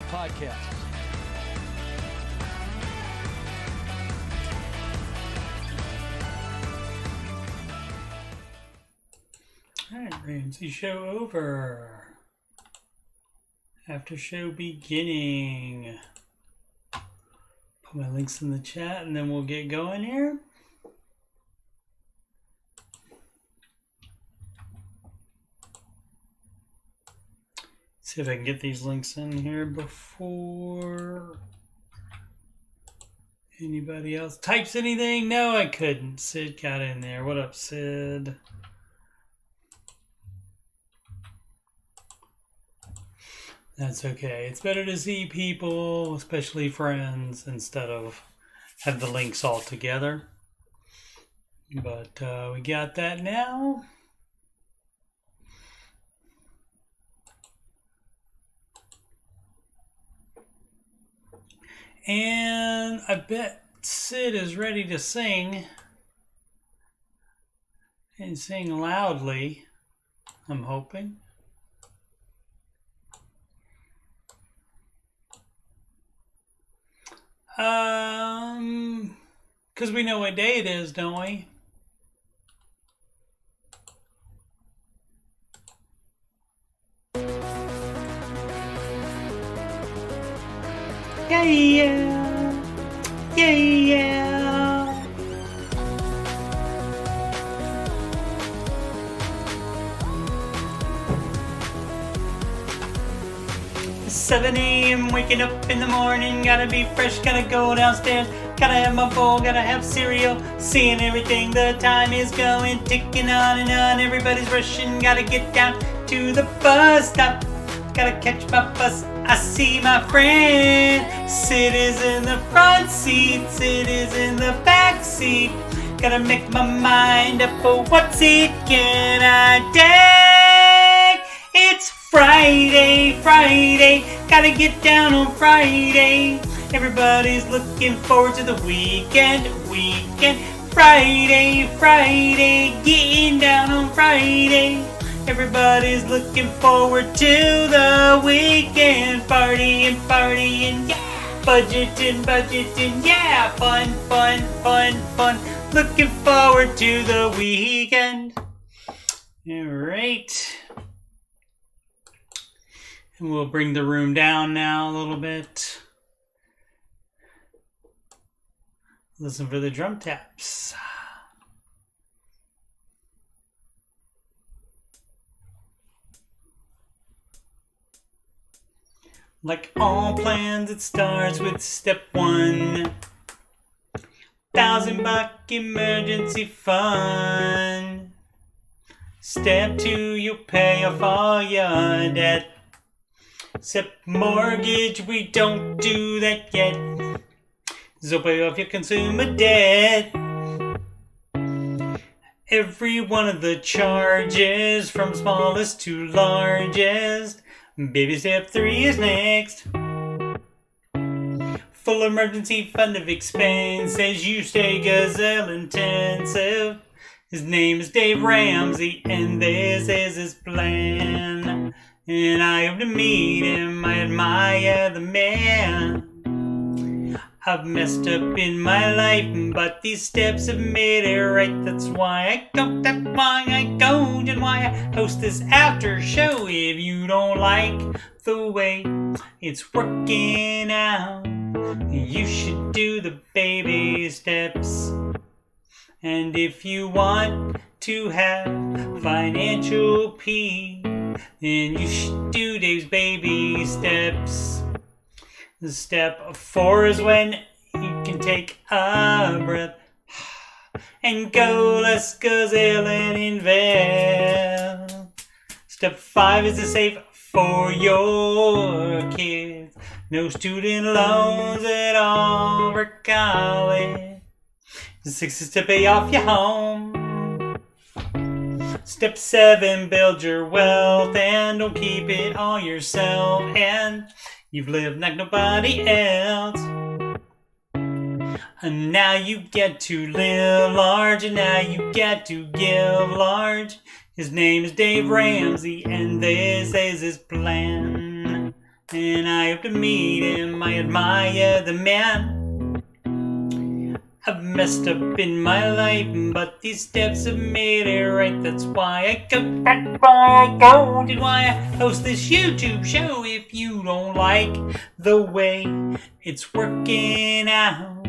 podcast. All right, Ramsey show over. After show beginning. Put my links in the chat and then we'll get going here. See if I can get these links in here before anybody else types anything. No, I couldn't. Sid got in there. What up, Sid? That's okay. It's better to see people, especially friends, instead of have the links all together. But we got that now. And I bet Sid is ready to sing. And sing loudly, I'm hoping. Because we know what day it is, don't we? Yeah, yeah. Yeah, yeah. 7 a.m. waking up in the morning, gotta be fresh, gotta go downstairs, gotta have my bowl, gotta have cereal, seeing everything, the time is going, ticking on and on, everybody's rushing, gotta get down to the bus stop, gotta catch my bus, I see my friend, Sid is in the front seat, Sid is in the back seat, gotta make my mind up for what's it can I take, it's Friday, gotta get down on Friday. Everybody's looking forward to the weekend. Friday, getting down on Friday. Everybody's looking forward to the weekend. Partying, yeah. Budgeting, yeah. Fun. Looking forward to the weekend. All right. And we'll bring the room down now a little bit. Listen for the drum taps. Like all plans, it starts with step 1. $1,000 emergency fund. Step 2, you pay off all your debt. Except mortgage, we don't do that yet. So pay off your consumer debt. Every one of the charges, from smallest to largest. Baby step 3 is next. Full emergency fund of expenses, you stay gazelle intensive. His name is Dave Ramsey, and this is his plan. And I hope to meet him, I admire the man. I've messed up in my life, but these steps have made it right. That's why I go, and why I host this after show. If you don't like the way it's working out, you should do the baby steps. And if you want to have financial peace, then you should do Dave's baby steps. Step 4 is when you can take a breath and go, let's gazelle and invest. Step 5 is to save for your kids. No student loans at all for college. 6 is to pay off your home. Step 7, build your wealth and don't keep it all yourself. And you've lived like nobody else. And now you get to live large, and now you get to give large. His name is Dave Ramsey, and this is his plan. and I hope to meet him. I admire the man. I've messed up in my life, but these steps have made it right. That's why I go, and why I host this YouTube show. If you don't like the way it's working out,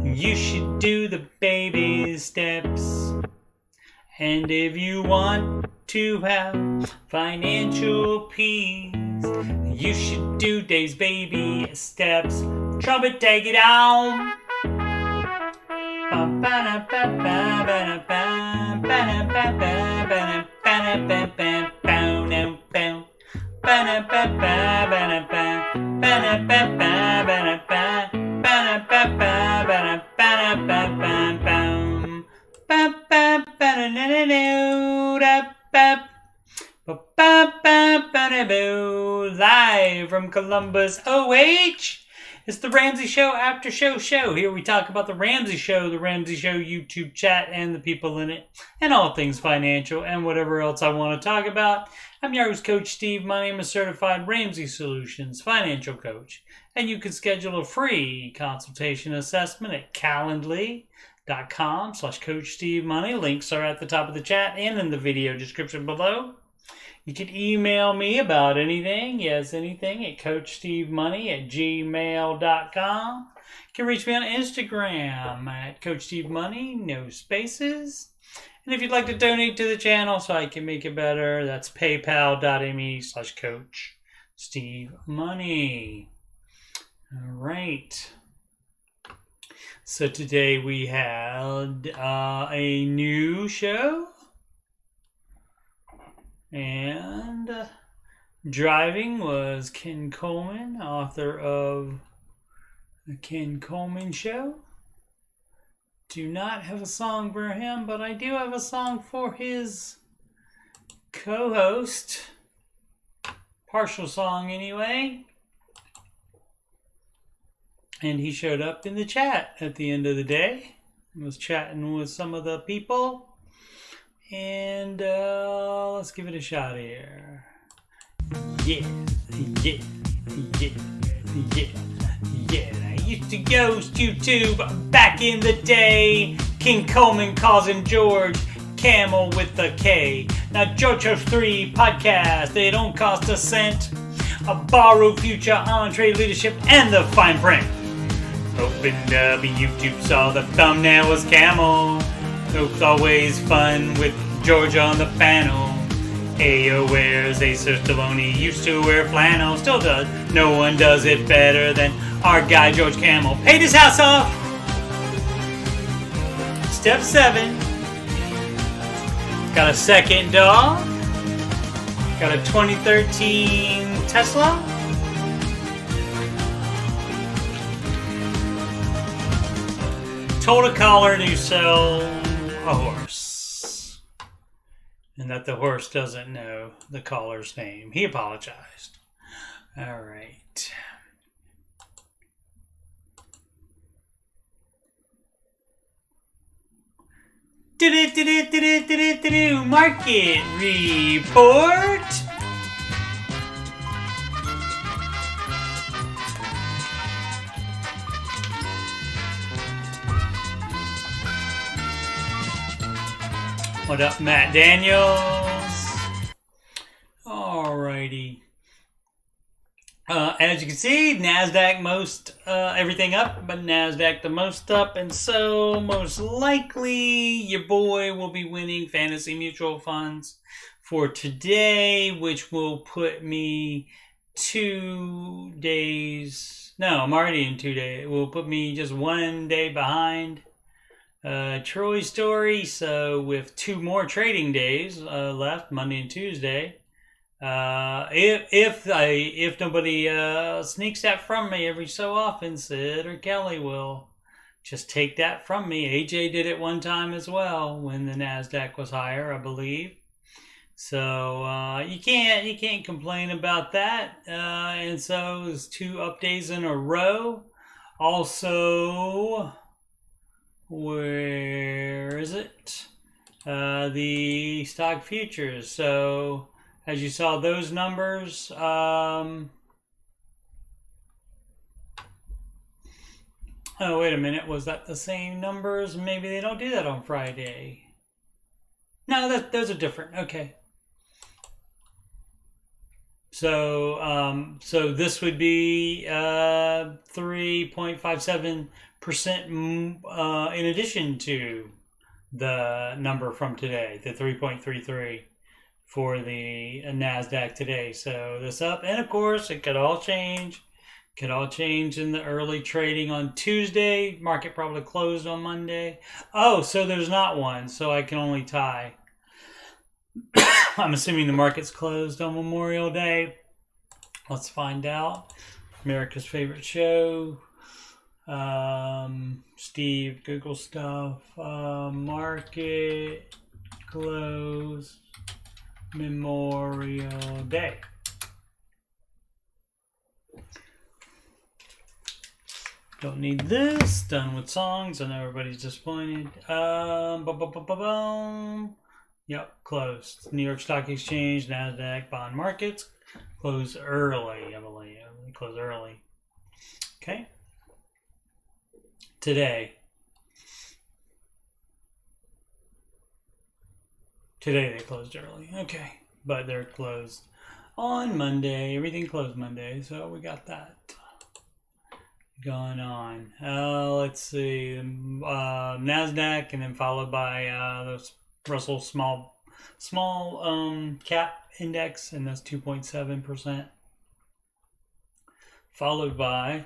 you should do the baby steps. And if you want to have financial peace, you should do Dave's baby steps. Trumpet, take it on. Live from Columbus, OH. It's the Ramsey Show Aftershow show. Here we talk about the Ramsey Show YouTube chat, and the people in it, and all things financial, and whatever else I want to talk about. I'm your host, Coach Steve Money. I'm a certified Ramsey Solutions financial coach, and you can schedule a free consultation assessment at calendly.com/Coach Steve Money. Links are at the top of the chat and in the video description below. You can email me about anything, anything, at CoachSteveMoney@gmail.com. You can reach me on Instagram at Coach Steve Money, no spaces. And if you'd like to donate to the channel so I can make it better, that's paypal.me/Coach Steve Money. All right. So today we had a new show. And driving was Ken Coleman, author of The Ken Coleman Show. Do not have a song for him, but I do have a song for his co-host. Partial song anyway. And he showed up in the chat at the end of the day. I was chatting with some of the people. And let's give it a shot here. Yeah. I used to ghost YouTube back in the day. King Coleman causing George Camel with a K. Now George hosts 3 podcasts. They don't cost a cent. A borrowed future, entree leadership, and the fine print. Opened up YouTube, saw the thumbnail was Camel. It's always fun with George on the panel. Ayo wears Acer Stallone, used to wear flannel, still does. No one does it better than our guy George Camel. Paid his house off. Step 7. Got a second dog. Got a 2013 Tesla. Told a caller to sell a horse, and that the horse doesn't know the caller's name. He apologized. All right. Market report. What up, Matt Daniels? Alrighty. As you can see, NASDAQ everything up, but NASDAQ the most up, and so most likely your boy will be winning fantasy mutual funds for today, which will put me 2 days. No, I'm already in 2 days. It will put me just 1 day behind Troy's story. So with 2 more trading days left, Monday and Tuesday, if nobody sneaks that from me every so often, Sid or Kelly will just take that from me. AJ did it one time as well when the NASDAQ was higher, I believe. So you can't complain about that. And so it's 2 up days in a row. Also, where is it? The stock futures. So as you saw those numbers, Oh, wait a minute. Was that the same numbers? Maybe they don't do that on Friday. No, those are different. Okay. So this would be 3.57% in addition to the number from today, the 3.33 for the NASDAQ today. So this up, and of course it could all change. Could all change in the early trading on Tuesday. Market probably closed on Monday. Oh, so there's not one, so I can only tie. I'm assuming the market's closed on Memorial Day. Let's find out. America's favorite show. Steve, Google stuff. Market close Memorial Day. Don't need this. Done with songs. I know everybody's disappointed. Yep, closed. New York Stock Exchange, NASDAQ, bond markets. Close early, I believe. Close early. Okay. Today they closed early. Okay. But they're closed on Monday. Everything closed Monday, so we got that going on. Let's see. NASDAQ, and then followed by the Russell small cap index, and that's 2.7%. Followed by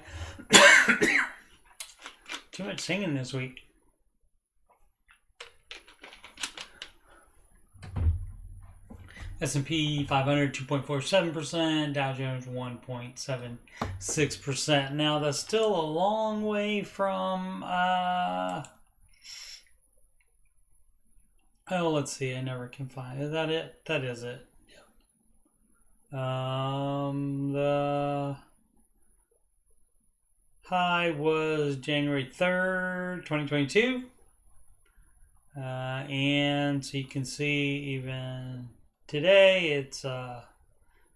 too much singing this week. S&P 500 2.47%, Dow Jones 1.76%. Now that's still a long way from oh, let's see. I never can find. Is that it? That is it. Yep. The high was January 3rd, 2022. And so you can see even today it's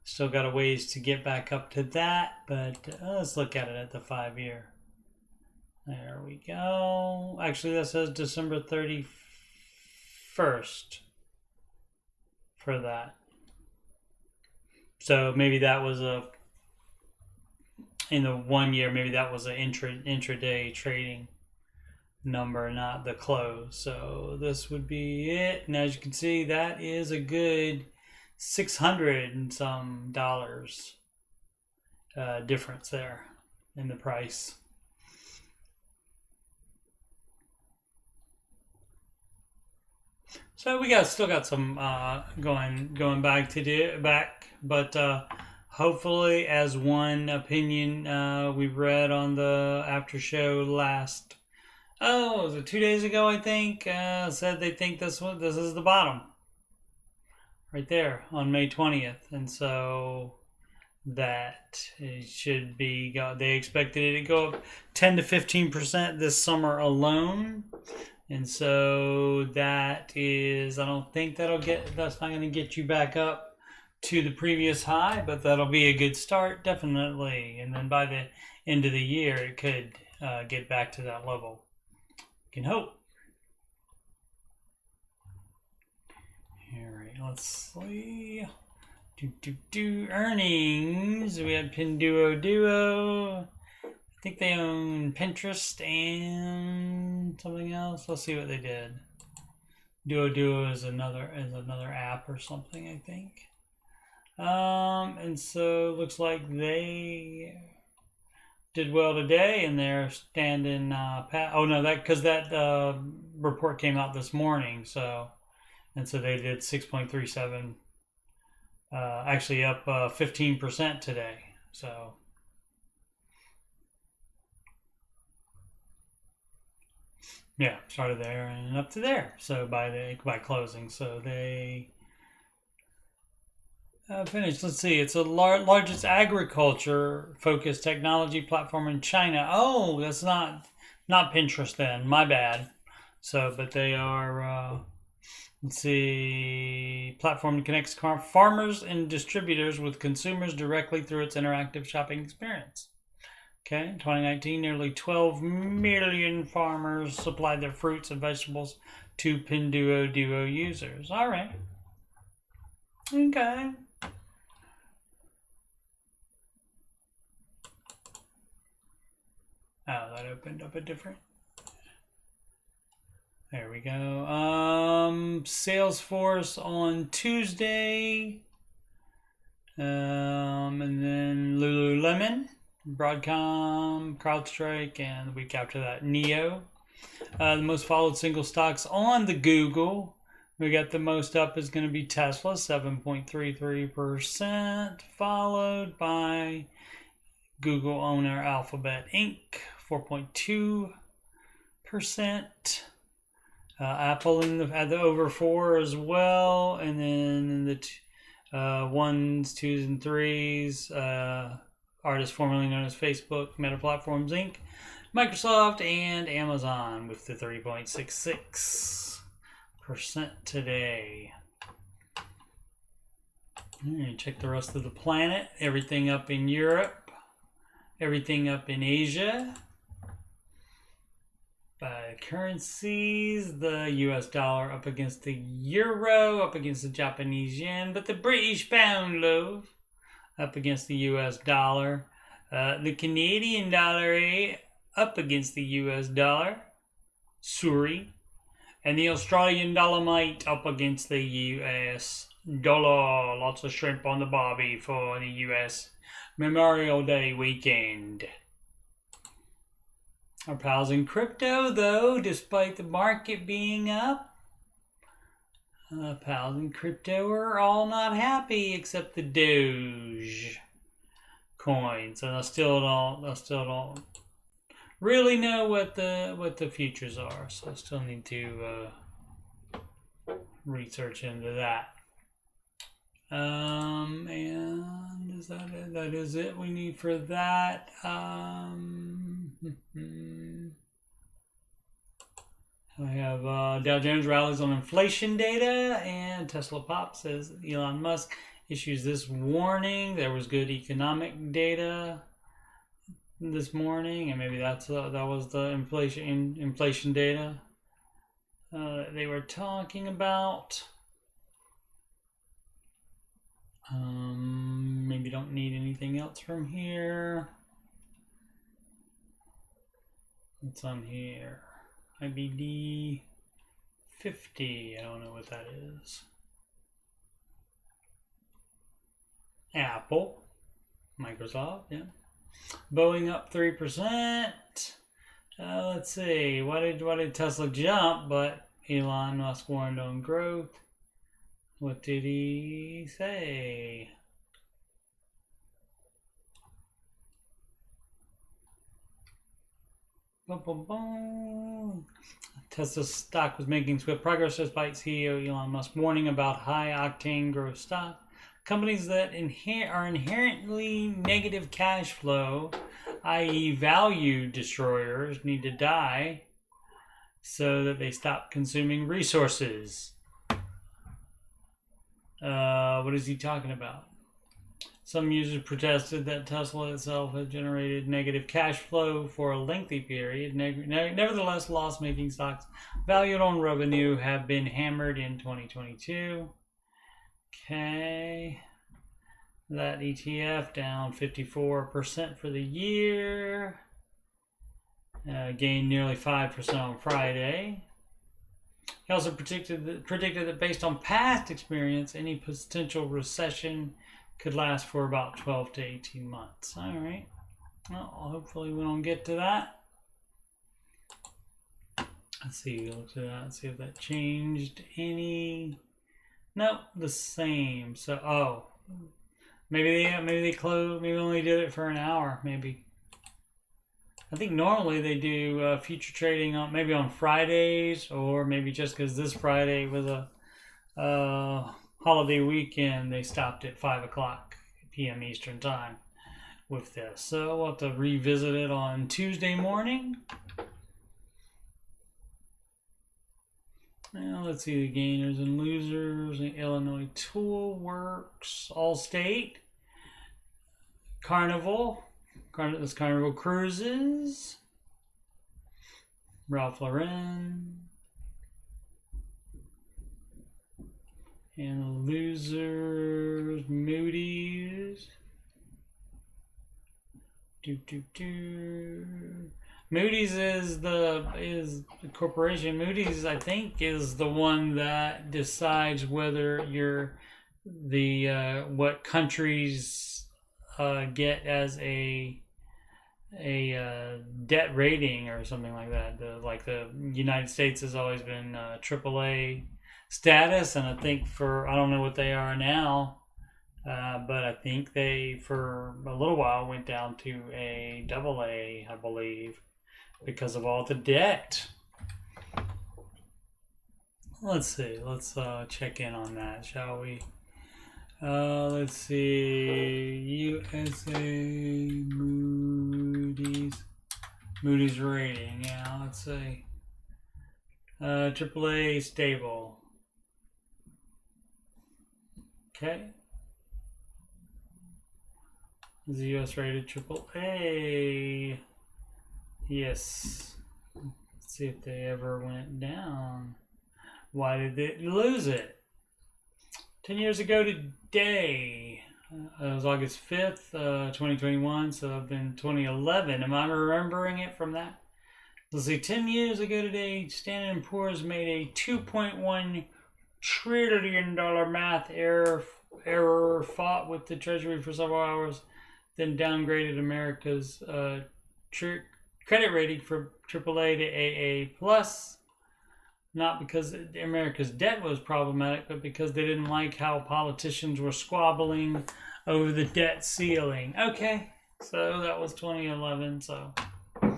still got a ways to get back up to that, but let's look at it at the 5-year. There we go. Actually, that says December 31st for that. So maybe that was in the 1 year, maybe that was an intraday trading number, not the close. So this would be it. And as you can see, that is a good $600 and some dollars difference there in the price. So we still got some going back to do back, but hopefully, as one opinion we read on the after show last, was it 2 days ago? I think said they think this is the bottom right there on May 20th, and so that it should be. They expected it to go up 10 to 15% this summer alone. And so that is, I don't think that's not going to get you back up to the previous high, but that'll be a good start, definitely. And then by the end of the year, it could get back to that level. You can hope. All right, let's see. Earnings. We had Pinduoduo. I think they own Pinterest and something else. Let's see what they did. Duo is another app or something, I think. And so it looks like they did well today, and they're standing pat. Oh no, because that report came out this morning. So they did 6.37. Actually up 15% today. So. Yeah, started there and up to there. So by closing, so they finished. Let's see. It's the largest agriculture-focused technology platform in China. Oh, that's not Pinterest then. My bad. So, but they are. Let's see. Platform connects farmers and distributors with consumers directly through its interactive shopping experience. Okay, in 2019, nearly 12 million farmers supplied their fruits and vegetables to Pinduoduo users. All right. Okay. Oh, that opened up a different. There we go. Salesforce on Tuesday. And then Lululemon, Broadcom, CrowdStrike, and the week after that, Neo. The most followed single stocks on the Google. We got the most up is going to be Tesla, 7.33%, followed by Google owner Alphabet Inc., 4.2%. Apple at the over 4 as well, and then in the ones, twos, and threes, artists formerly known as Facebook, Meta Platforms Inc., Microsoft, and Amazon with the 3.66% today. Check the rest of the planet. Everything up in Europe. Everything up in Asia. By currencies, the US dollar up against the euro, up against the Japanese yen, but the British pound loaf up against the US dollar. The Canadian dollar up against the US dollar, sorry, and the Australian dollar up against the US dollar. Lots of shrimp on the barbie for the US Memorial Day weekend. Our pals in crypto, though, despite the market being up, pals in crypto are all not happy except the Doge coins, and I still don't really know what the futures are, so I still need to research into that. And is that it? That is it we need for that. I have Dow Jones rallies on inflation data, and Tesla pops as Elon Musk issues this warning. There was good economic data this morning, and maybe that was the inflation data they were talking about. Maybe don't need anything else from here. What's on here? IBD 50. I don't know what that is. Apple, Microsoft, yeah. Boeing up 3%. Let's see. Why did Tesla jump? But Elon Musk warned on growth. What did he say? Boom, boom, boom. Tesla stock was making swift progress despite CEO Elon Musk warning about high-octane growth stock. Companies that are inherently negative cash flow, i.e. value destroyers, need to die so that they stop consuming resources. What is he talking about? Some users protested that Tesla itself had generated negative cash flow for a lengthy period. Nevertheless, loss-making stocks valued on revenue have been hammered in 2022. Okay. That ETF down 54% for the year. Gained nearly 5% on Friday. He also predicted that based on past experience, any potential recession could last for about 12 to 18 months. All right. Well, hopefully we don't get to that. Let's see. Look at that. See if that changed any. Nope, the same. So, maybe they closed. Maybe only did it for an hour. Maybe. I think normally they do future trading on maybe on Fridays, or maybe just because this Friday was a holiday weekend, they stopped at 5:00 p.m. Eastern time with this. So we'll have to revisit it on Tuesday morning. Now let's see the gainers and losers. Illinois Tool Works, Allstate, Carnival This Carnival Cruises. Ralph Lauren. And Losers, Moody's. Moody's is the corporation. Moody's, I think, is the one that decides whether you're what countries get as a debt rating or something like that. The United States has always been AAA status, and I think I don't know what they are now, but I think they for a little while went down to a AA, I believe, because of all the debt. Let's see. Let's check in on that, shall we? Let's see. USA Moody's rating. Yeah, let's see. AAA stable. Okay. Is the US rated AAA? Yes. Let's see if they ever went down. Why did it lose it? 10 years ago today. It was August 5th, 2021, so I've been 2011. Am I remembering it from that? Let's see, 10 years ago today, Standard & Poor's made a $2.1 trillion math error fought with the Treasury for several hours, then downgraded America's credit rating from AAA to AA+. Not because America's debt was problematic, but because they didn't like how politicians were squabbling over the debt ceiling. Okay, so that was 2011. So, all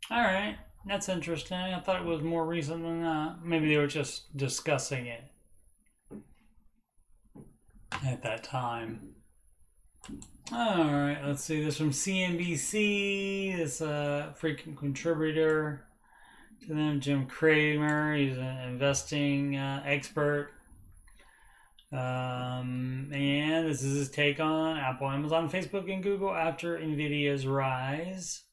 right, that's interesting. I thought it was more recent than that. Maybe they were just discussing it at that time. All right, let's see. This from CNBC. This frequent contributor to them, Jim Cramer. He's an investing expert. And this is his take on Apple, Amazon, Facebook, and Google after NVIDIA's rise.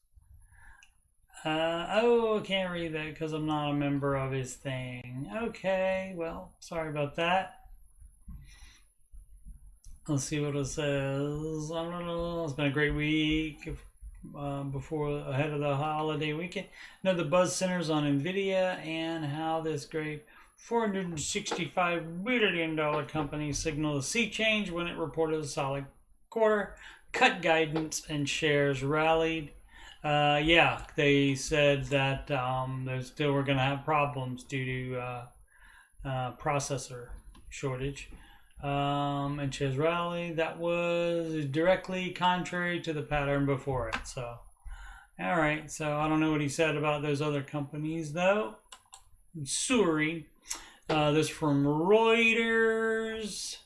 I can't read that because I'm not a member of his thing. Okay, well, sorry about that. Let's see what it says. I don't know. It's been a great week ahead of the holiday weekend. The buzz centers on NVIDIA and how this great $465 billion company signaled a sea change when it reported a solid quarter, cut guidance, and shares rallied. Yeah, they said that they still were going to have problems due to processor shortage. And shares rally. That was directly contrary to the pattern before it. So, all right. So I don't know what he said about those other companies, though. Sorry. This from Reuters.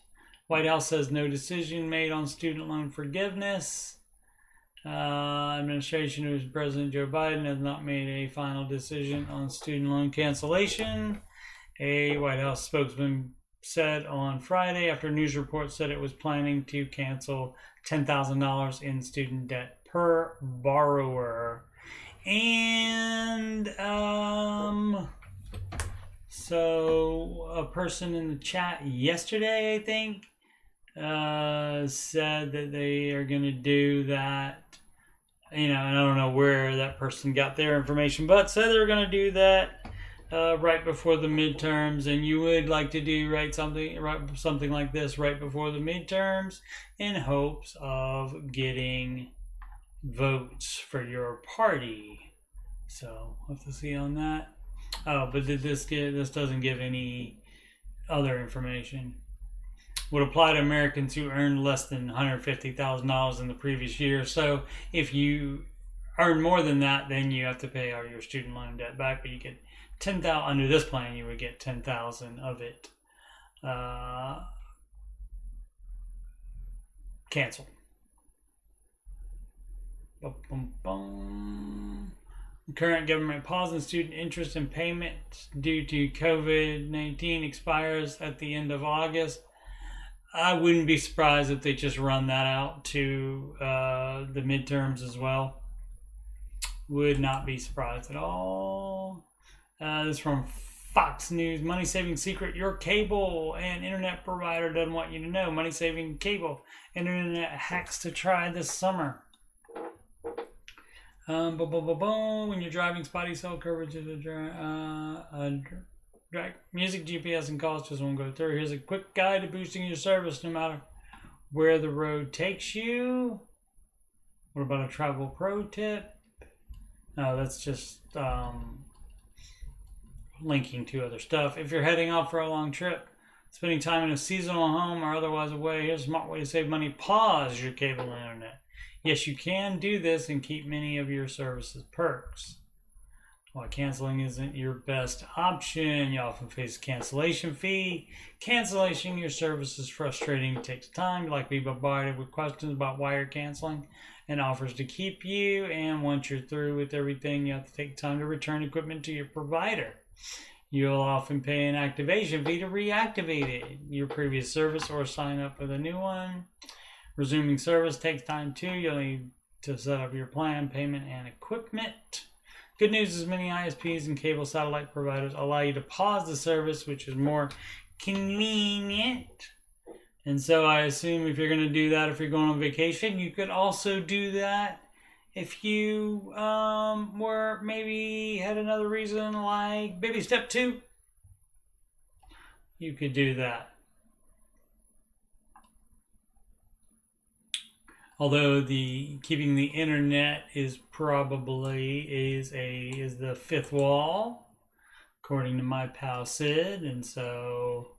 White House says no decision made on student loan forgiveness. Administration of President Joe Biden has not made a final decision on student loan cancellation. A White House spokesman said on Friday after news reports said it was planning to cancel $10,000 in student debt per borrower. And so a person in the chat yesterday, I think, said that they are going to do that, and I don't know where that person got their information, but said they're going to do that right before the midterms, and you would like to do something like this right before the midterms in hopes of getting votes for your party. So we'll have to see on that. Oh, but this doesn't give any other information. Would apply to Americans who earned less than $150,000 in the previous year. So if you earn more than that, then you have to pay all your student loan debt back, but you get $10,000 under this plan. You would get $10,000 of it canceled. Current government pause in student interest and payments due to COVID-19 expires at the end of August. I wouldn't be surprised if they just run that out to the midterms as well. Would not be surprised at all. This is from Fox News. Money saving secret: your cable and internet provider doesn't want you to know. Money saving cable and internet hacks to try this summer. When you're driving, spotty cell coverage is music, GPS, and calls just won't go through. Here's a quick guide to boosting your service no matter where the road takes you. What about a travel pro tip? No, that's just linking to other stuff. If you're heading off for a long trip, spending time in a seasonal home or otherwise away, here's a smart way to save money. Pause your cable and internet. Yes, you can do this and keep many of your services perks. While canceling isn't your best option, you often face a cancellation fee. Canceling your service is frustrating. It takes time. You like to be bombarded with questions about why you're canceling and offers to keep you. And once you're through with everything, you have to take time to return equipment to your provider. You'll often pay an activation fee to reactivate your previous service or sign up with a new one. Resuming service takes time too. You'll need to set up your plan, payment, and equipment. Good news is many ISPs and cable satellite providers allow you to pause the service, which is more convenient. And so I assume if you're going to do that, if you're going on vacation, you could also do that if you were maybe had another reason like baby step 2. You could do that. Although keeping the internet is probably is the fifth wall, according to my pal Sid, and so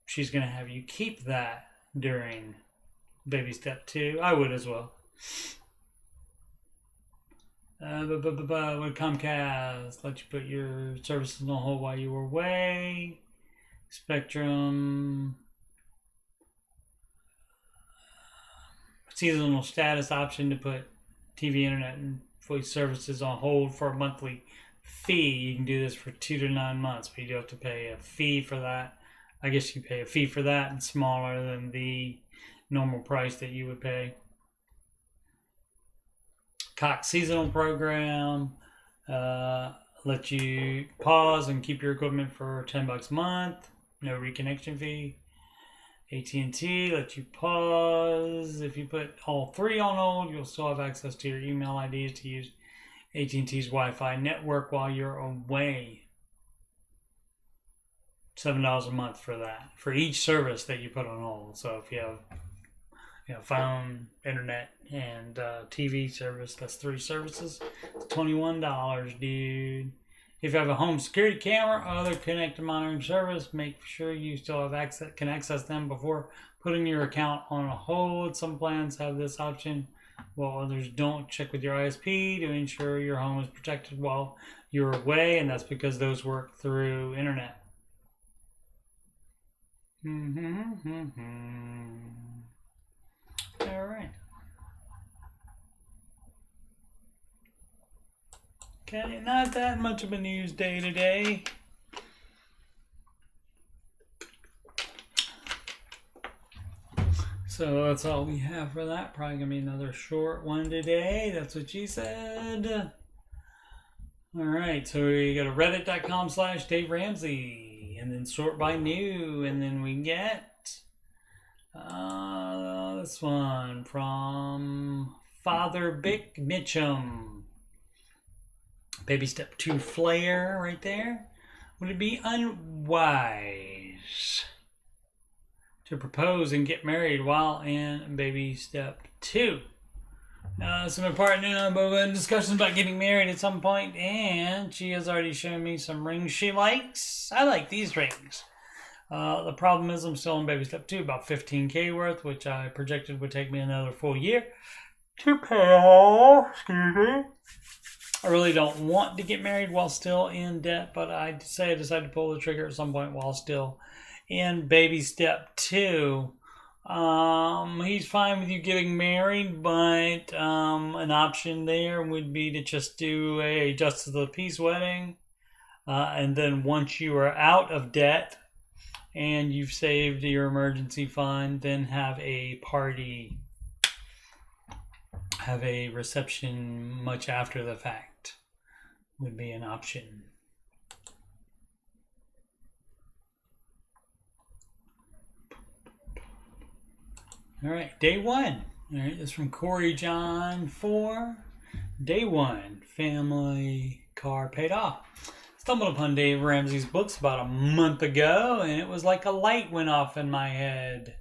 she's gonna have you keep that during baby step 2. I would as well. Would Comcast let you put your services on hold while you were away? Spectrum. Seasonal status option to put TV, internet, and voice services on hold for a monthly fee. You can do this for 2 to 9 months, but you do have to pay a fee for that. I guess you pay a fee for that, and smaller than the normal price that you would pay. Cox seasonal program let you pause and keep your equipment for $10 a month. No reconnection fee. AT&T lets you pause. If you put all 3 on hold, you'll still have access to your email IDs to use AT&T's Wi-Fi network while you're away. $7 a month for that, for each service that you put on hold. So if you have phone, internet, and TV service, that's 3 services. It's $21, dude. If you have a home security camera or other connected monitoring service, make sure you still have can access them before putting your account on a hold. Some plans have this option, while others don't. Check with your ISP to ensure your home is protected while you're away, and that's because those work through internet. All right. Okay, not that much of a news day today. So that's all we have for that. Probably gonna be another short one today. That's what she said. All right, so we go to reddit.com/Dave Ramsey and then sort by new, and then we get this one from Father Bick Mitchum. Baby step 2 flare right there. Would it be unwise to propose and get married while in baby step 2? Some important discussions about getting married at some point, and she has already shown me some rings she likes. I like these rings. The problem is I'm still in baby step 2, about $15K worth, which I projected would take me another full year to pay off. Excuse me. I really don't want to get married while still in debt, but I decided to pull the trigger at some point while still in baby step 2. He's fine with you getting married, but an option there would be to just do a justice of the peace wedding, and then once you are out of debt, and you've saved your emergency fund, then have a party, have a reception much after the fact would be an option. All right, day one. All right, this is from Corey John 4. Day one, family car paid off. Stumbled upon Dave Ramsey's books about a month ago, and it was like a light went off in my head.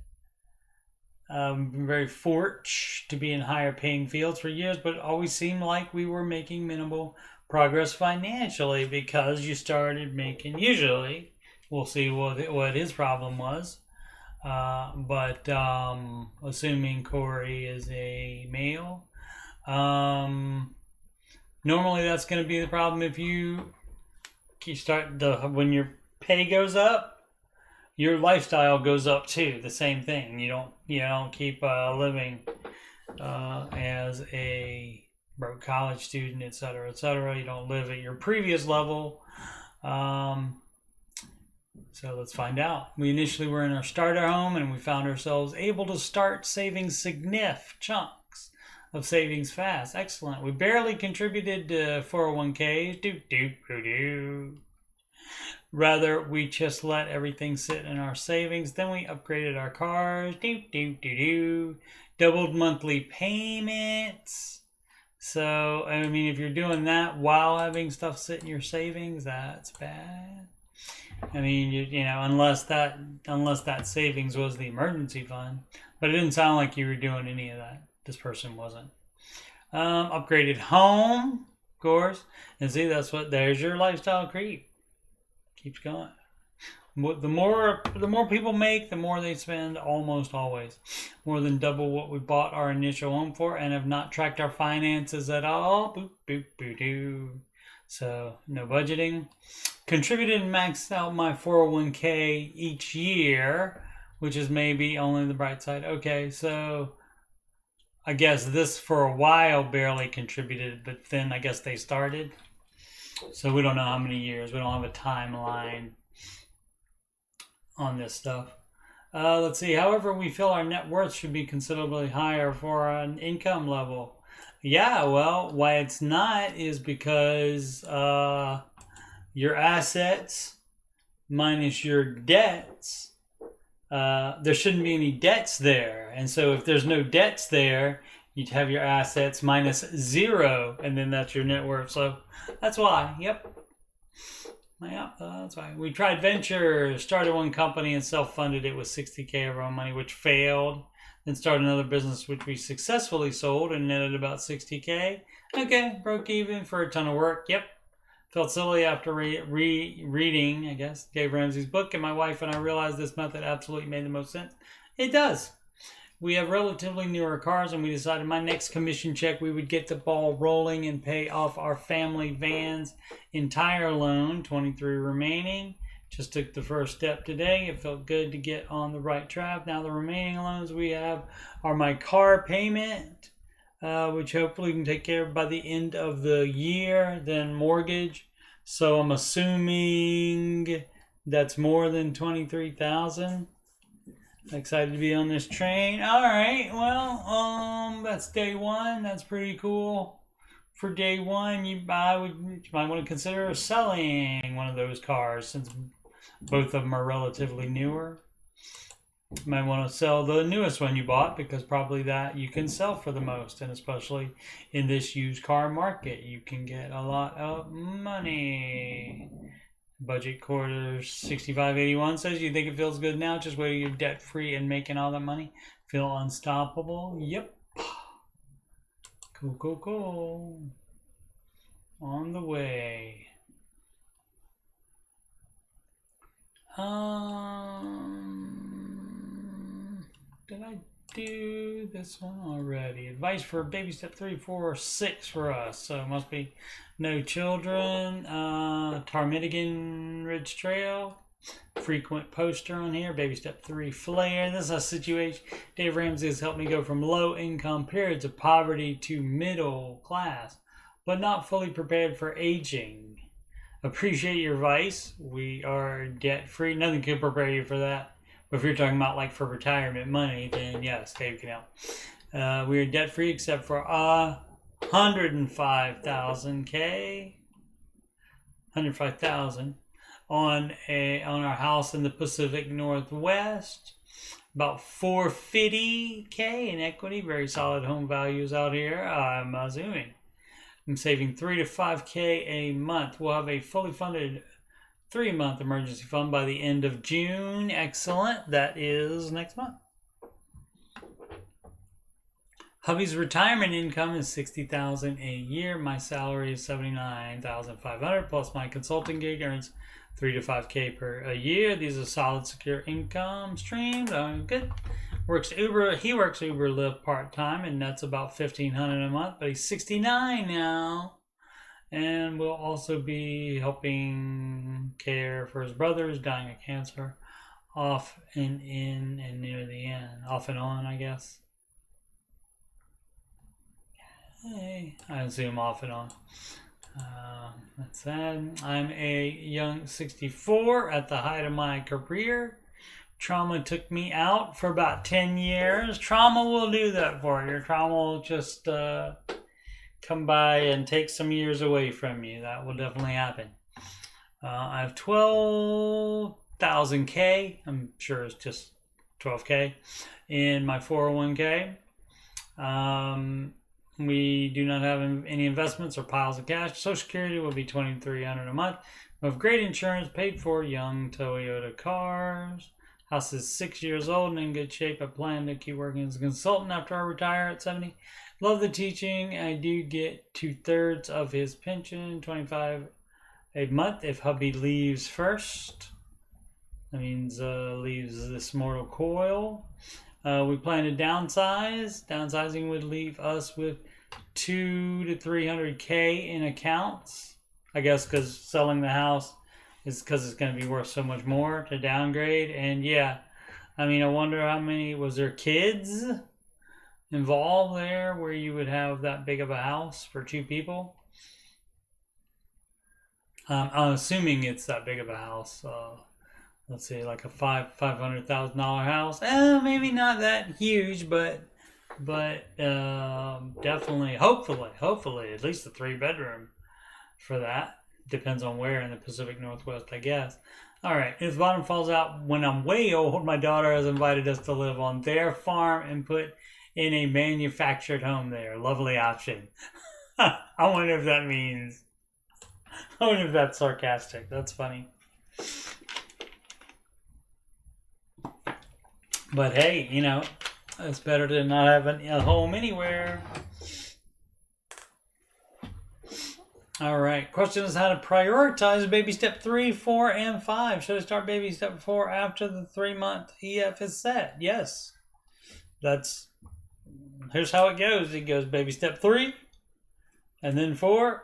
Been very fortunate to be in higher paying fields for years, but it always seemed like we were making minimal progress financially because you started making, usually, we'll see what his problem was. But assuming Corey is a male, normally that's going to be the problem. If you start when your pay goes up, your lifestyle goes up too. The same thing. You don't keep living as a broke college student, etc., etc. You don't live at your previous level. So let's find out. We initially were in our starter home, and we found ourselves able to start saving significant chunks of savings fast. Excellent. We barely contributed to 401ks. Rather, we just let everything sit in our savings. Then we upgraded our cars. Doubled monthly payments. So, I mean, if you're doing that while having stuff sit in your savings, that's bad. I mean, you know, unless that savings was the emergency fund, but it didn't sound like you were doing any of that. This person wasn't. Upgraded home, of course, and see, there's your lifestyle creep. Keeps going. The more people make, the more they spend, almost always. More than double what we bought our initial home for, and have not tracked our finances at all. Boop, boop, boo, doo. So, no budgeting. Contributed and maxed out my 401k each year, which is maybe only the bright side. Okay, so I guess this for a while barely contributed, but then I guess they started. So we don't know how many years. We don't have a timeline on this stuff. Let's see. However, we feel our net worth should be considerably higher for an income level. Yeah, well, why it's not is because your assets minus your debts, there shouldn't be any debts there. And so if there's no debts there, you'd have your assets minus 0, and then that's your net worth. So that's why. Yep. Yeah, that's why. We tried ventures, started one company and self-funded it with $60K of our own money, which failed. Then started another business which we successfully sold and netted about $60K. Okay, broke even for a ton of work. Yep. Felt silly after reading, I guess, Dave Ramsey's book, and my wife and I realized this method absolutely made the most sense. It does. We have relatively newer cars, and we decided my next commission check we would get the ball rolling and pay off our family van's entire loan, 23 remaining. Just took the first step today. It felt good to get on the right track. Now the remaining loans we have are my car payment, which hopefully we can take care of by the end of the year, then mortgage. So I'm assuming that's more than $23,000. Excited to be on this train. All right, well, that's day one. That's pretty cool. For day one, you might want to consider selling one of those cars since both of them are relatively newer. You might want to sell the newest one you bought because probably that you can sell for the most, and especially in this used car market, you can get a lot of money. Budget quarter 6581 says, you think it feels good now? Just waiting you're debt free and making all that money. Feel unstoppable? Yep. Cool, cool, cool. On the way. Did I do this one already? Advice for baby step 3, 4, 6 for us. So it must be no children. Ptarmigan Ridge Trail. Frequent poster on here. Baby step 3 flare. This is a situation. Dave Ramsey has helped me go from low income periods of poverty to middle class, but not fully prepared for aging. appreciate your advice. We are debt free. Nothing can prepare you for that. But if you're talking about like for retirement money, then yes, Dave can help. We are debt free except for 105,000 on our house in the Pacific Northwest. About 450K in equity. Very solid home values out here. I'm assuming. I'm saving 3 to 5K a month. We'll have a fully funded 3-month emergency fund by the end of June. Excellent. That is next month. Hubby's retirement income is $60,000 a year. My salary is $79,500 plus my consulting gig earns 3 to 5K per a year. These are solid, secure income streams. Good. He works Uber Lyft part time, and that's about $1,500 a month. But he's 69 now, and will also be helping care for his brother who's dying of cancer, off and in and near the end, off and on, I guess. Hey, I assume off and on. That's that. I'm a young 64 at the height of my career. Trauma took me out for about 10 years. Trauma will do that for you. Trauma will just come by and take some years away from you. That will definitely happen. I have 12,000K. I'm sure it's just 12K in my 401K. We do not have any investments or piles of cash. Social Security will be $2,300 a month. We have great insurance, paid for young Toyota cars. House is 6 years old and in good shape. I plan to keep working as a consultant after I retire at 70. Love the teaching. I do get 2/3 of his pension, $25 a month if hubby leaves first. That means leaves this mortal coil. We plan to downsize. Downsizing would leave us with 200 to 300K in accounts. I guess because selling the house is because it's going to be worth so much more to downgrade. And yeah, I mean, I wonder how many, was there kids involved there where you would have that big of a house for 2 people? I'm assuming it's that big of a house. Let's see, like a $500,000 house. Maybe not that huge, but definitely, hopefully, at least a 3-bedroom for that. Depends on where in the Pacific Northwest, I guess. All right, if the bottom falls out when I'm way old, my daughter has invited us to live on their farm and put in a manufactured home there. Lovely option. I wonder if that means, I wonder if that's sarcastic. That's funny. But hey, you know, it's better to not have a home anywhere. All right. Question is how to prioritize baby step 3, 4, and 5. Should I start baby step 4 after the 3-month EF is set? Yes. Here's how it goes. It goes baby step 3, and then 4,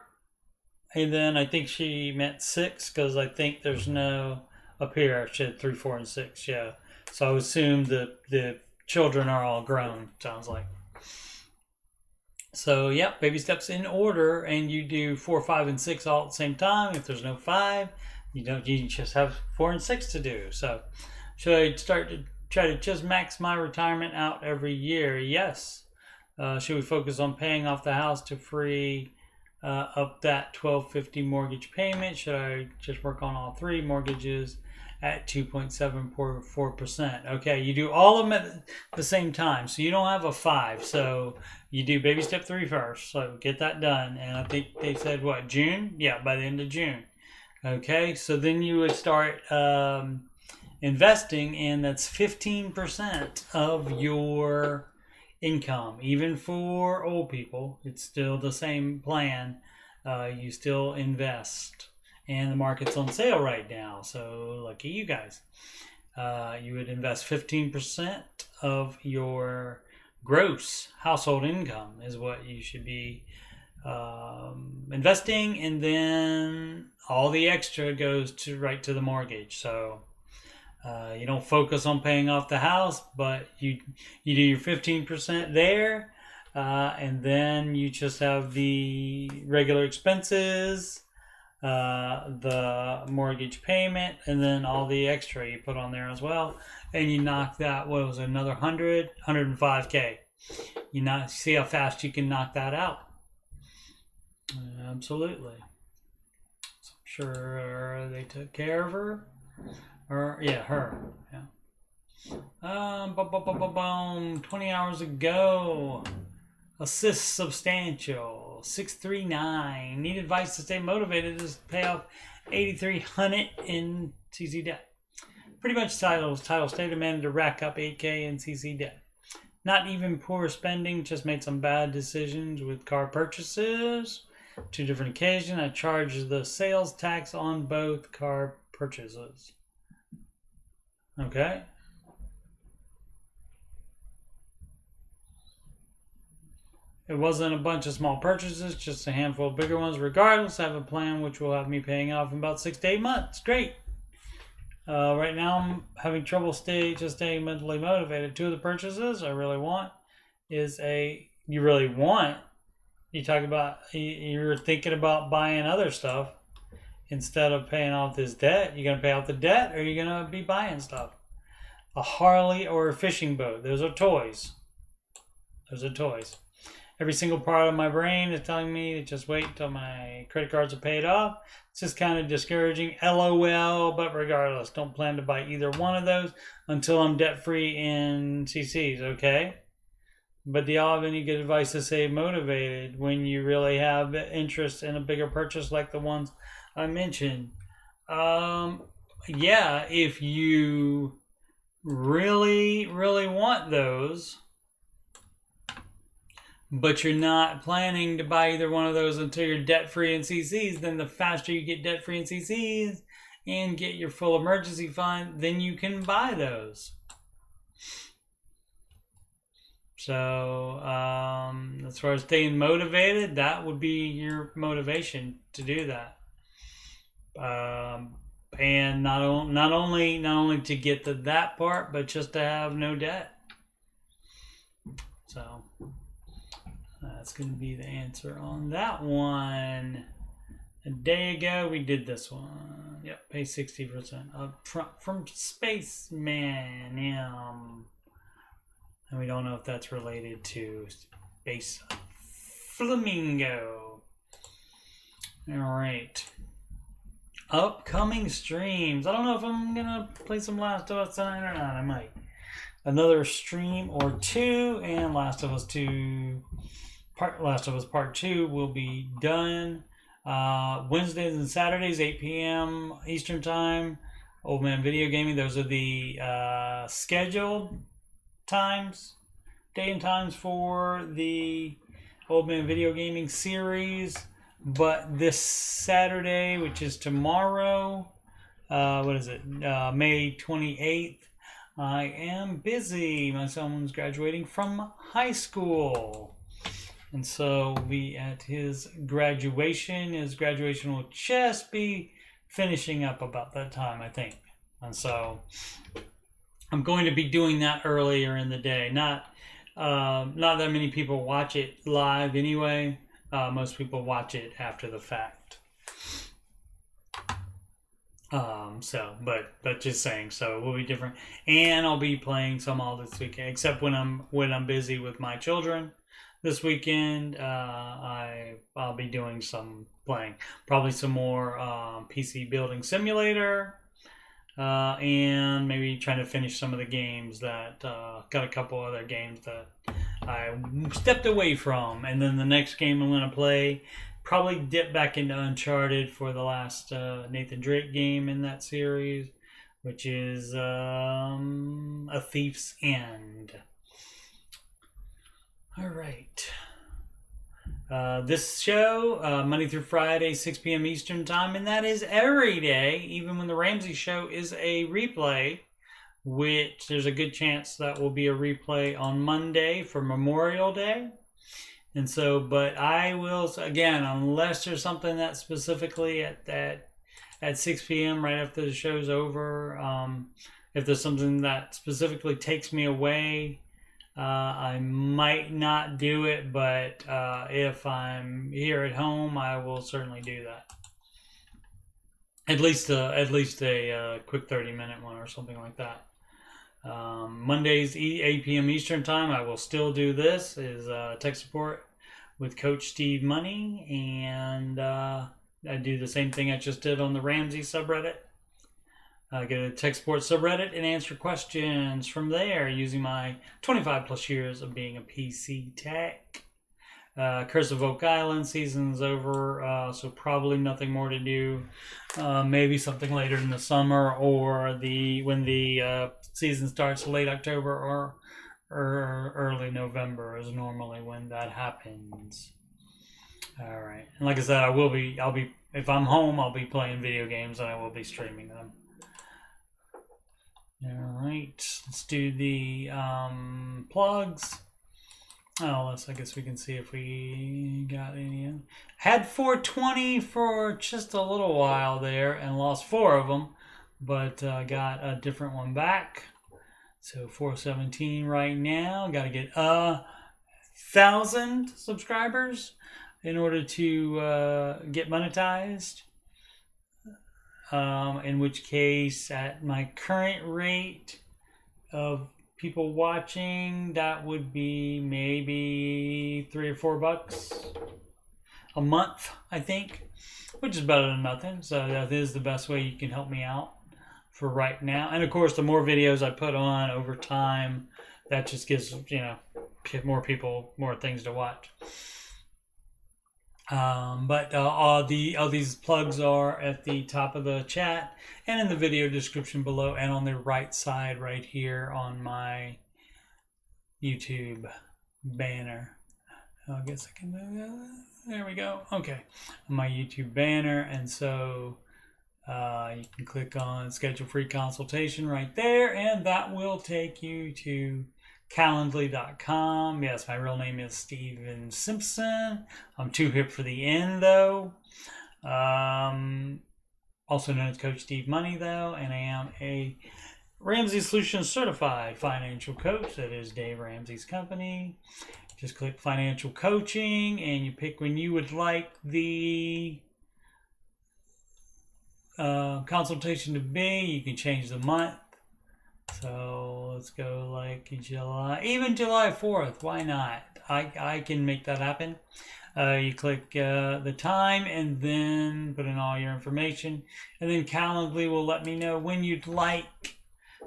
and then I think she meant 6 because I think there's no up here. She had 3, 4, and 6. Yeah. So I assume the children are all grown. Sounds like. So, yep, baby steps in order, and you do 4, 5, and 6 all at the same time. If there's no 5, you just have 4 and 6 to do. So, should I start to try to just max my retirement out every year? Yes. Should we focus on paying off the house to free up that $1,250 mortgage payment? Should I just work on all 3 mortgages at 2.74%? Okay, you do all of them at the same time, so you don't have a 5. So you do baby step 3 first, so get that done. And I think they said what, June? Yeah, by the end of June. Okay, so then you would start investing, and that's 15% of your income. Even for old people, it's still the same plan. You still invest. And the market's on sale right now, so lucky you guys. You would invest 15% of your gross household income is what you should be investing, and then all the extra goes right to the mortgage. So you don't focus on paying off the house, but you do your 15% there, and then you just have the regular expenses. the mortgage payment, and then all the extra you put on there as well, and you knock that, what was it, another 105K. You see how fast you can knock that out. Absolutely. So I'm sure they took care of her. Or yeah, her. Yeah. 20 hours ago. Assist substantial. 639. Need advice to stay motivated to pay off 8,300 in CC debt. Pretty much title state demanded to rack up 8K in CC debt. Not even poor spending, just made some bad decisions with car purchases. 2 different occasions, I charged the sales tax on both car purchases. Okay. It wasn't a bunch of small purchases, just a handful of bigger ones. Regardless, I have a plan which will have me paying off in about 6 to 8 months. Great. Right now, I'm having trouble staying mentally motivated. 2 of the purchases I really want is you talk about, you're thinking about buying other stuff instead of paying off this debt. You're going to pay off the debt, or you're going to be buying stuff. A Harley or a fishing boat. Those are toys. Those are toys. Every single part of my brain is telling me to just wait until my credit cards are paid off. It's just kind of discouraging. LOL, but regardless, don't plan to buy either one of those until I'm debt-free in CCs, okay? But do y'all have any good advice to stay motivated when you really have interest in a bigger purchase like the ones I mentioned? Yeah, if you really, really want those, but you're not planning to buy either one of those until you're debt-free in CCs, then the faster you get debt-free in CCs and get your full emergency fund, then you can buy those. So, as far as staying motivated, that would be your motivation to do that. And not only to get to that part, but just to have no debt. So that's going to be the answer on that one. A day ago, we did this one. Yep, pay 60% up front from Spaceman. And we don't know if that's related to Space Flamingo. All right. Upcoming streams. I don't know if I'm going to play some Last of Us tonight or not. I might. Another stream or 2, and Last of Us Part 2 will be done. Wednesdays and Saturdays, 8 p.m. Eastern Time. Old Man Video Gaming. Those are the scheduled times, day and times for the Old Man Video Gaming series. But this Saturday, which is tomorrow, May 28th, I am busy. My son's graduating from high school. And so we'll be at his graduation. His graduation will just be finishing up about that time, I think. And so I'm going to be doing that earlier in the day. Not that many people watch it live anyway. Most people watch it after the fact. But just saying. So it will be different. And I'll be playing some all this weekend, except when I'm busy with my children. This weekend, I'll be doing some playing, probably some more PC Building Simulator, and maybe trying to finish some of the games that got a couple other games that I stepped away from, and then the next game I'm going to play, probably dip back into Uncharted for the last Nathan Drake game in that series, which is A Thief's End. All right. This show, Monday through Friday, 6 p.m. Eastern Time, and that is every day, even when the Ramsey show is a replay, which there's a good chance that will be a replay on Monday for Memorial Day. And so, but I will, again, unless there's something that specifically at 6 p.m. right after the show's over, if there's something that specifically takes me away, I might not do it, but if I'm here at home, I will certainly do that. At least a quick 30-minute one or something like that. Mondays 8 p.m. Eastern time, I will still do this, is tech support with Coach Steve Money, and I do the same thing I just did on the Ramsey subreddit. I get a tech support subreddit and answer questions from there using my 25 plus years of being a PC tech. Curse of Oak Island season's over, so probably nothing more to do. Maybe something later in the summer, or when the season starts, late October or early November is normally when that happens. All right, and like I said, I'll be if I'm home, I'll be playing video games and I will be streaming them. All right, let's do the plugs. Oh, I guess we can see if we got any in. Had 420 for just a little while there and lost 4 of them, but got a different one back. So 417 right now. Got to get 1,000 subscribers in order to get monetized. In which case, at my current rate of people watching, that would be maybe $3 or $4 a month, I think, which is better than nothing. So that is the best way you can help me out for right now. And of course, the more videos I put on over time, that just gives, more people more things to watch. But all these plugs are at the top of the chat and in the video description below, and on the right side right here on my YouTube banner. I guess I can do that. There we go. Okay, my YouTube banner, and so you can click on schedule free consultation right there, and that will take you to Calendly.com. Yes, my real name is Steven Simpson. I'm too hip for the N though. Also known as Coach Steve Money though, and I am a Ramsey Solutions certified financial coach. That is Dave Ramsey's company. Just click financial coaching and you pick when you would like the consultation to be. You can change the month. So let's go like July, even July 4th. Why not? I can make that happen. You click the time and then put in all your information. And then Calendly will let me know when you'd like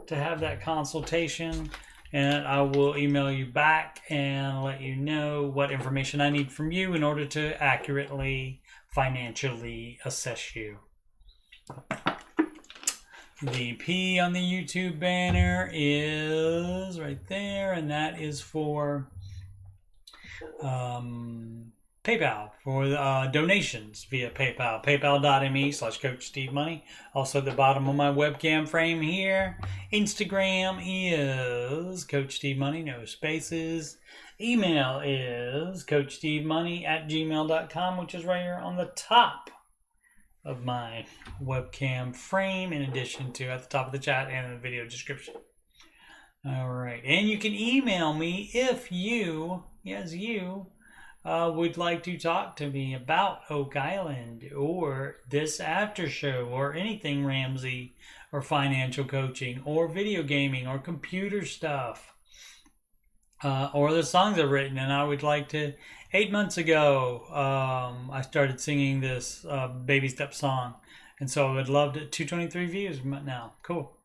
to have that consultation. And I will email you back and let you know what information I need from you in order to accurately financially assess you. The P on the YouTube banner is right there, and that is for PayPal, for donations via PayPal. PayPal.me/CoachSteveMoney. Also at the bottom of my webcam frame here. Instagram is Coach Steve Money, no spaces. Email is CoachSteveMoney@gmail.com, which is right here on the top of my webcam frame, in addition to at the top of the chat and in the video description. All right, and you can email me if you, would like to talk to me about Oak Island or this after show or anything Ramsey or financial coaching or video gaming or computer stuff. Or the songs I've written, and I would like to. 8 months ago, I started singing this baby step song, and so I would love to. 223 views now, cool.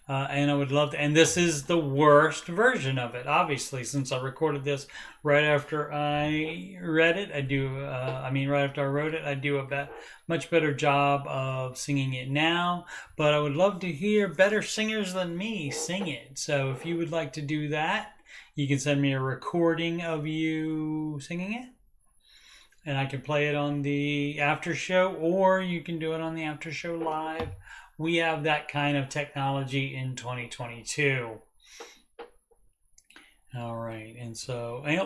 And I would love to. And this is the worst version of it, obviously, since I recorded this right after I read it. Right after I wrote it, I do a much better job of singing it now. But I would love to hear better singers than me sing it. So if you would like to do that, you can send me a recording of you singing it, and I can play it on the after show, or you can do it on the after show live. We have that kind of technology in 2022. All right,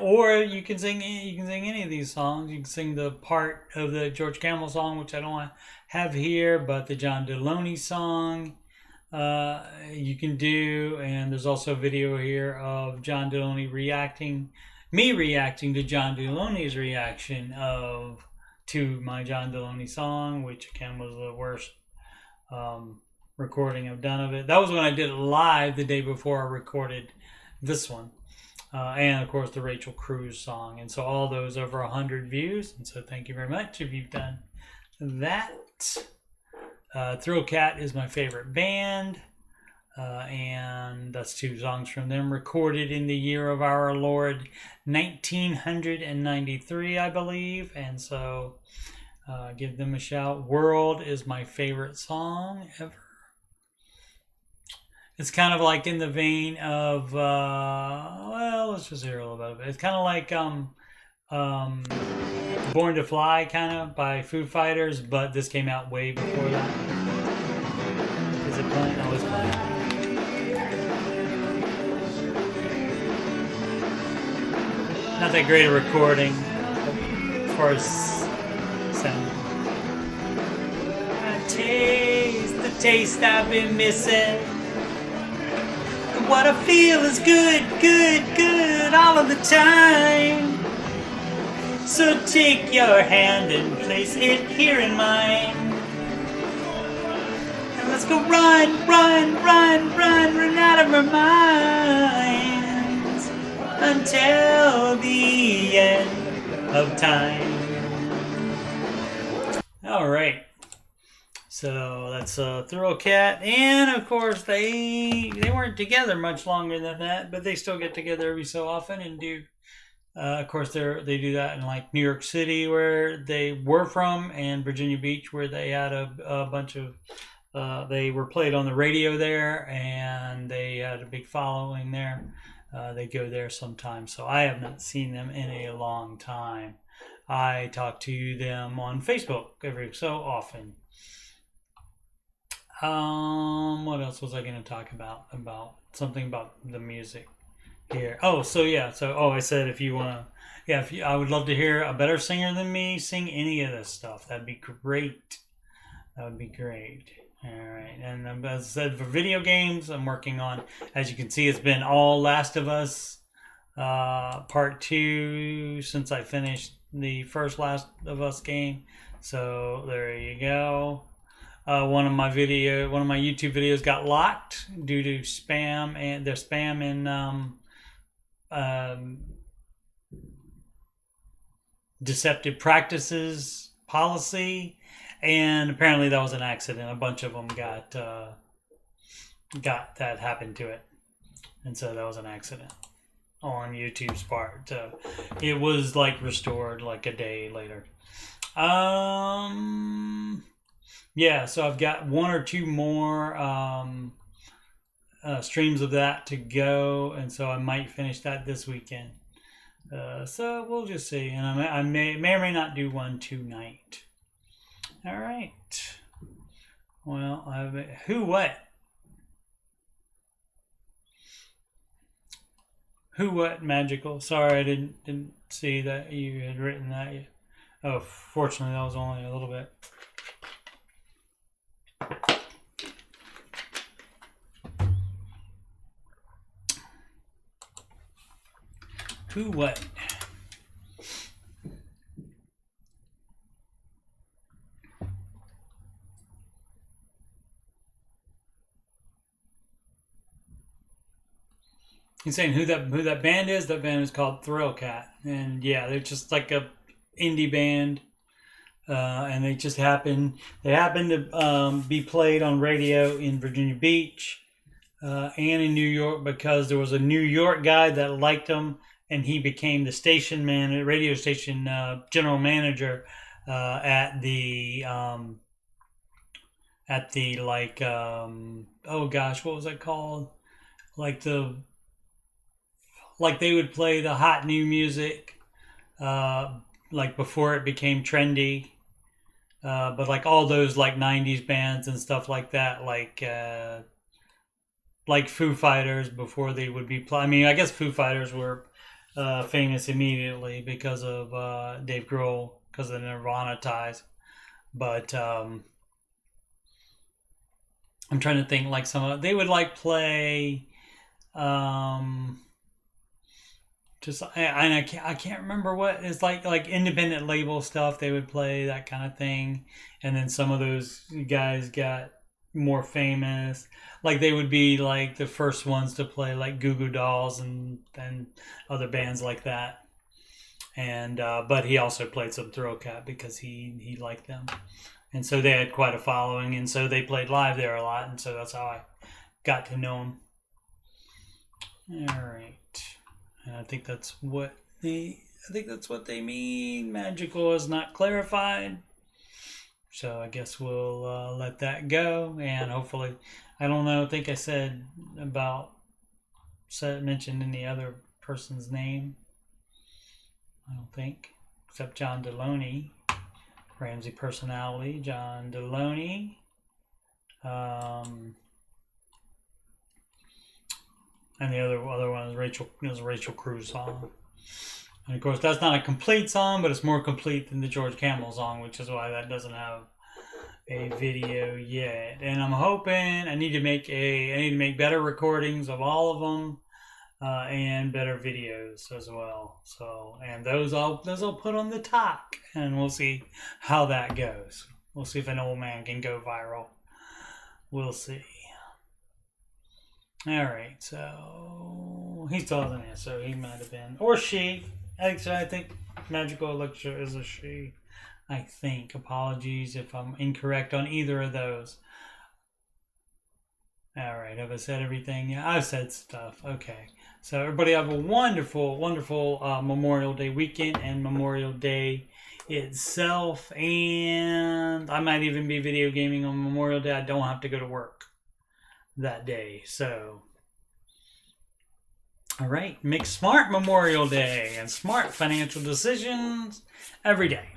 or you can sing any of these songs. You can sing the part of the George Camel song, which I don't have here, but the John Deloney song. You can do, and there's also a video here of John Deloney reacting to John Deloney's reaction to my John Deloney song, which again was the worst recording I've done of it. That was when I did it live the day before I recorded this one. And of course the Rachel Cruz song. And so all those over 100 views. And so thank you very much if you've done that. Thrill Cat is my favorite band. And that's 2 songs from them recorded in the year of our Lord 1993, I believe. And so give them a shout. World is my favorite song ever. It's kind of like in the vein of, well, let's just hear a little bit of it. It's kind of like Born to Fly, kind of, by Foo Fighters, but this came out way before that. Is it playing? Oh, it's playing. Not that great a recording as far as sound. I taste the taste I've been missing. What I feel is good, good, good all of the time. So take your hand and place it here in mine. And let's go run, run, run, run, run out of our minds until the end of time. All right. So that's Thrill Cat, and of course they weren't together much longer than that, but they still get together every so often and do. Of course, they do that in like New York City, where they were from, and Virginia Beach, where they had a bunch of. They were played on the radio there, and they had a big following there. They go there sometimes, so I have not seen them in a long time. I talk to them on Facebook every so often. What else was I going to talk about? About something about the music here. Oh, so yeah. So, I said if you want to, yeah, I would love to hear a better singer than me sing any of this stuff. That'd be great. That would be great. All right. And as I said, for video games, I'm working on, as you can see, it's been all Last of Us Part 2 since I finished the first Last of Us game. So there you go. One of my YouTube videos got locked due to spam, and there's spam in deceptive practices policy, and apparently that was an accident. A bunch of them got that happened to it, and so that was an accident on YouTube's part. It was like restored like a day later. Yeah, so I've got 1 or 2 more streams of that to go, and so I might finish that this weekend. So we'll just see, and I may or may not do one tonight. All right. Well, Who What Magical? Sorry, I didn't see that you had written that yet. Oh, fortunately, that was only a little bit. Who What? He's saying who that band is. That band is called Thrill Cat, and yeah, they're just like a indie band, and they happen to be played on radio in Virginia Beach and in New York, because there was a New York guy that liked them, and he became the radio station general manager at the like oh gosh, what was it called? Like they would play the hot new music, like before it became trendy, but like all those like 90s bands and stuff like that, like Foo Fighters before they would be I mean, I guess Foo Fighters were famous immediately because of Dave Grohl, because of the Nirvana ties, but I'm trying to think, like they would like play just, and I can't remember what it's like independent label stuff. They would play that kind of thing, and then some of those guys got more famous. Like they would be like the first ones to play like Goo Goo Dolls and other bands like that. And but he also played some Throwcat because he liked them, and so they had quite a following, and so they played live there a lot, and so that's how I got to know him. All right, and I think that's what they mean. Magical is not clarified, so I guess we'll let that go, and hopefully, I don't know. I think I mentioned any other person's name. I don't think, except John Deloney, Ramsey personality, John Deloney. And the other one is Rachel Cruz song. And of course, that's not a complete song, but it's more complete than the George Camel song, which is why that doesn't have a video yet. And I'm hoping I need to make better recordings of all of them. And better videos as well. So, and those I'll put on the talk, and we'll see how that goes. We'll see if an old man can go viral. We'll see. All right, so he still hasn't answered. He might have been, or she. Actually, I think Magical Elixir is a she. I think. Apologies if I'm incorrect on either of those. All right, have I said everything? Yeah, I've said stuff. Okay. So everybody have a wonderful, wonderful Memorial Day weekend and Memorial Day itself. And I might even be video gaming on Memorial Day. I don't have to go to work that day. So, all right, make smart Memorial Day and smart financial decisions every day.